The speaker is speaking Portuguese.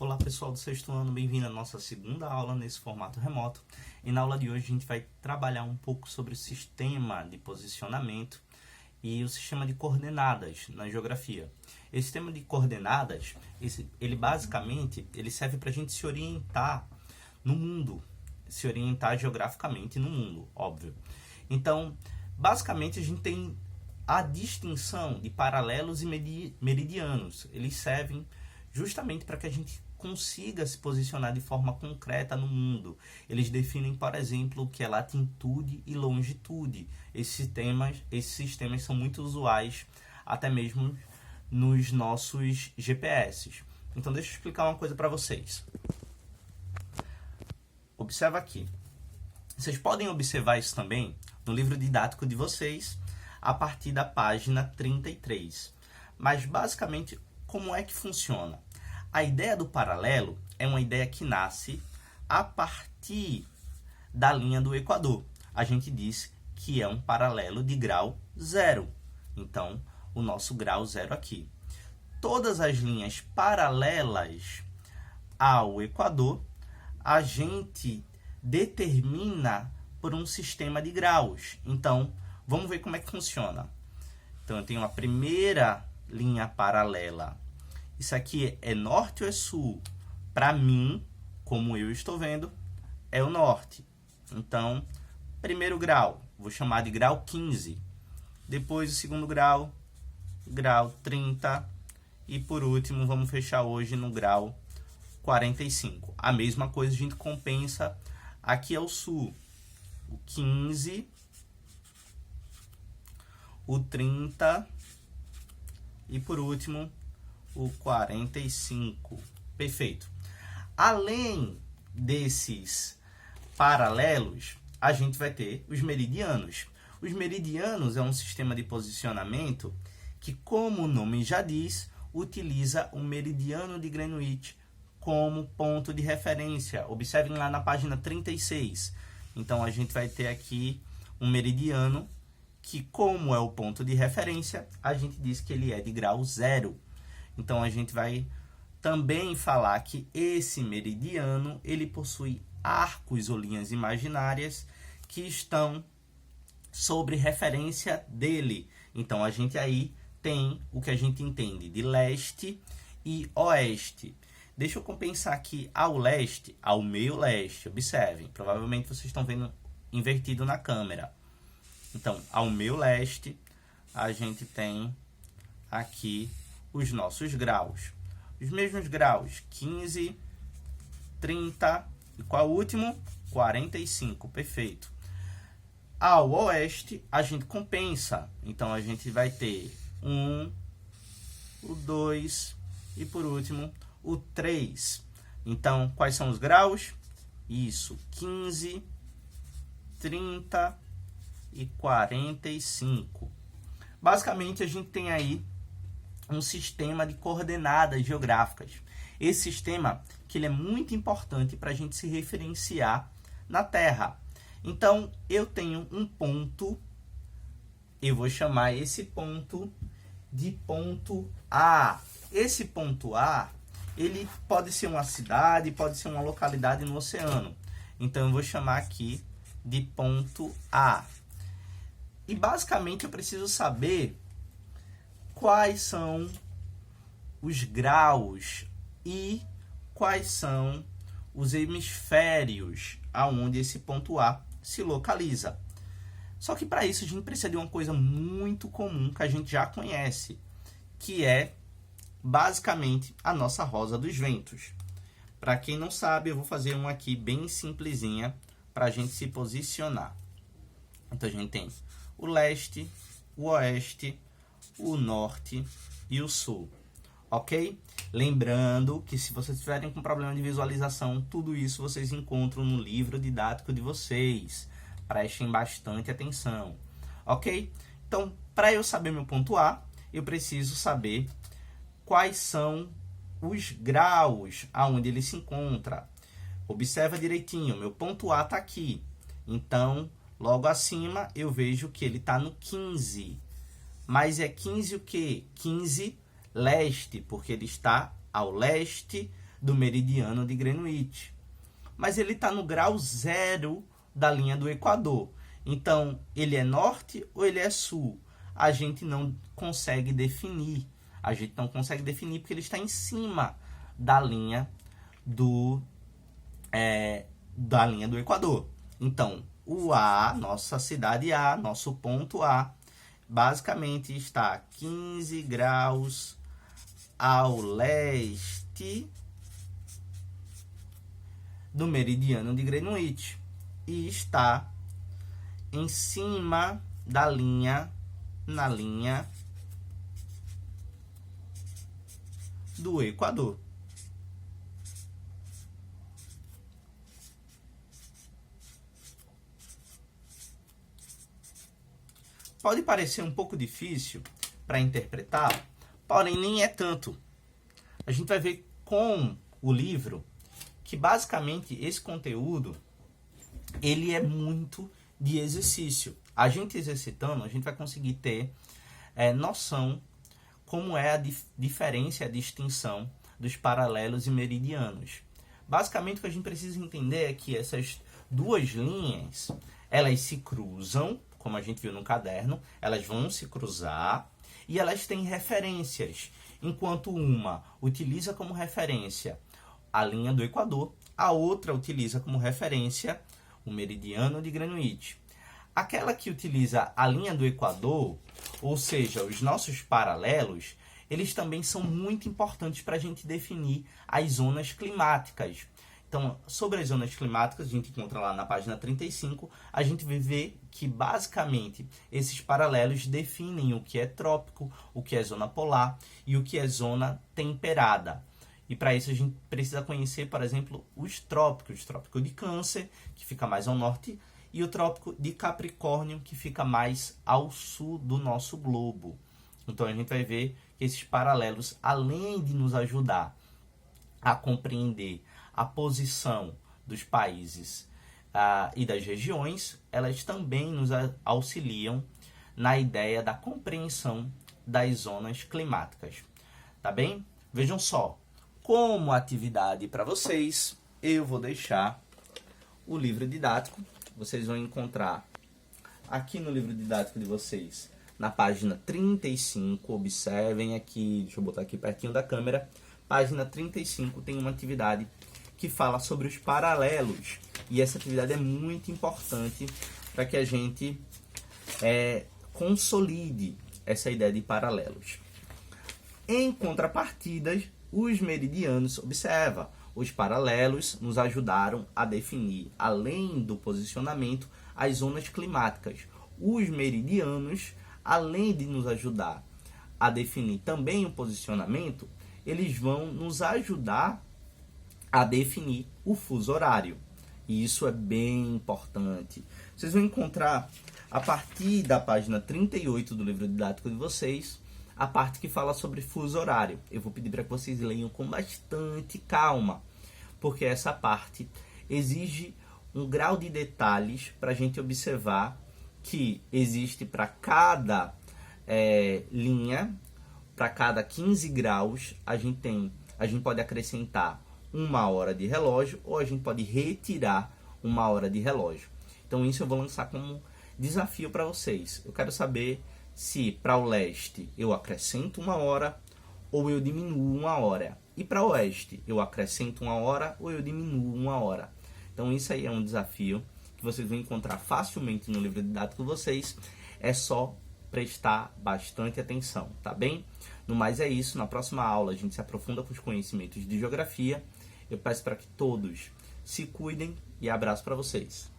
Olá pessoal do sexto ano, bem-vindo à nossa segunda aula nesse formato remoto. E na aula de hoje a gente vai trabalhar um pouco sobre o sistema de posicionamento e o sistema de coordenadas na geografia. Esse sistema de coordenadas, ele basicamente serve para a gente se orientar no mundo, se orientar geograficamente no mundo, óbvio. Então, basicamente a gente tem a distinção de paralelos e meridianos. Eles servem justamente para que a gente consiga se posicionar de forma concreta no mundo. Eles definem, por exemplo, o que é latitude e longitude. Esses sistemas são muito usuais até mesmo nos nossos GPS. Então, deixa eu explicar uma coisa para vocês. Observa aqui. Vocês podem observar isso também no livro didático de vocês, a partir da página 33. Mas, basicamente, como é que funciona? A ideia do paralelo é uma ideia que nasce a partir da linha do Equador. A gente diz que é um paralelo de grau zero. Então, o nosso grau zero aqui. Todas as linhas paralelas ao Equador, a gente determina por um sistema de graus. Então, vamos ver como é que funciona. Então, eu tenho a primeira linha paralela. Isso aqui é norte ou é sul? Para mim, como eu estou vendo, é o norte. Então, primeiro grau, vou chamar de grau 15. Depois, o segundo grau, grau 30. E, por último, vamos fechar hoje no grau 45. A mesma coisa a gente compensa aqui ao sul. O 15, o 30 e, por último, o 45. Perfeito. Além desses paralelos, a gente vai ter os meridianos. Os meridianos é um sistema de posicionamento que, como o nome já diz, utiliza o meridiano de Greenwich como ponto de referência. Observem lá na página 36. Então, a gente vai ter aqui um meridiano que, como é o ponto de referência, a gente diz que ele é de grau zero. Então, a gente vai também falar que esse meridiano, ele possui arcos ou linhas imaginárias que estão sobre referência dele. Então, a gente aí tem o que a gente entende de leste e oeste. Deixa eu compensar aqui ao leste, ao meio leste. Observem, provavelmente vocês estão vendo invertido na câmera. Então, ao meio leste, a gente tem aqui os nossos graus. Os mesmos graus, 15, 30 e qual o último? 45, perfeito. Ao oeste, a gente compensa. Então, a gente vai ter 1, o 2 e, por último, o 3. Então, quais são os graus? Isso, 15, 30 e 45. Basicamente, a gente tem aí um sistema de coordenadas geográficas. Esse sistema que ele é muito importante para a gente se referenciar na Terra. Então, eu tenho um ponto, eu vou chamar esse ponto de ponto A. Esse ponto A, ele pode ser uma cidade, pode ser uma localidade no oceano. Então, eu vou chamar aqui de ponto A. E, basicamente, eu preciso saber quais são os graus e quais são os hemisférios aonde esse ponto A se localiza. Só que para isso a gente precisa de uma coisa muito comum que a gente já conhece, que é basicamente a nossa rosa dos ventos. Para quem não sabe, eu vou fazer uma aqui bem simplesinha para a gente se posicionar. Então a gente tem o leste, o oeste, o norte e o sul, ok? Lembrando que se vocês tiverem com problema de visualização, tudo isso vocês encontram no livro didático de vocês. Prestem bastante atenção, ok? Então, para eu saber meu ponto A, eu preciso saber quais são os graus aonde ele se encontra. Observa direitinho, meu ponto A está aqui. Então, logo acima, eu vejo que ele está no 15. Mas é 15 o quê? 15 leste, porque ele está ao leste do meridiano de Greenwich. Mas ele está no grau 0 da linha do Equador. Então, ele é norte ou ele é sul? A gente não consegue definir. A gente não consegue definir porque ele está em cima da linha do Equador. Então, o A, nossa cidade A, nosso ponto A, basicamente está 15 graus ao leste do meridiano de Greenwich e está em cima da linha, na linha do Equador. Pode parecer um pouco difícil para interpretar, porém nem é tanto. A gente vai ver com o livro que basicamente esse conteúdo ele é muito de exercício. A gente exercitando, a gente vai conseguir ter noção como é a diferença e a distinção dos paralelos e meridianos. Basicamente o que a gente precisa entender é que essas duas linhas, elas se cruzam, como a gente viu no caderno, elas vão se cruzar e elas têm referências. Enquanto uma utiliza como referência a linha do Equador, a outra utiliza como referência o meridiano de Greenwich. Aquela que utiliza a linha do Equador, ou seja, os nossos paralelos, eles também são muito importantes para a gente definir as zonas climáticas. Então, sobre as zonas climáticas, a gente encontra lá na página 35, a gente vai ver que, basicamente, esses paralelos definem o que é trópico, o que é zona polar e o que é zona temperada. E para isso a gente precisa conhecer, por exemplo, os trópicos. O trópico de Câncer, que fica mais ao norte, e o trópico de Capricórnio, que fica mais ao sul do nosso globo. Então, a gente vai ver que esses paralelos, além de nos ajudar a compreender a posição dos países e das regiões, elas também nos auxiliam na ideia da compreensão das zonas climáticas. Tá bem? Vejam só, como atividade para vocês, eu vou deixar o livro didático. Vocês vão encontrar aqui no livro didático de vocês, na página 35, observem aqui, deixa eu botar aqui pertinho da câmera, página 35 tem uma atividade que fala sobre os paralelos. E essa atividade é muito importante para que a gente consolide essa ideia de paralelos. Em contrapartidas, os meridianos, observa, os paralelos nos ajudaram a definir, além do posicionamento, as zonas climáticas. Os meridianos, além de nos ajudar a definir também o posicionamento, eles vão nos ajudar a definir o fuso horário. E isso é bem importante. Vocês vão encontrar, a partir da página 38 do livro didático de vocês, a parte que fala sobre fuso horário. Eu vou pedir para que vocês leiam com bastante calma, porque essa parte exige um grau de detalhes para a gente observar que existe para cada linha, para cada 15 graus, a gente pode acrescentar 1 hora de relógio ou a gente pode retirar 1 hora de relógio. Então isso eu vou lançar como desafio para vocês. Eu quero saber se para o leste eu acrescento 1 hora ou eu diminuo 1 hora. E para o oeste eu acrescento 1 hora ou eu diminuo 1 hora. Então isso aí é um desafio que vocês vão encontrar facilmente no livro didático de vocês. É só prestar bastante atenção, tá bem? No mais é isso. Na próxima aula a gente se aprofunda com os conhecimentos de geografia. Eu peço para que todos se cuidem e abraço para vocês.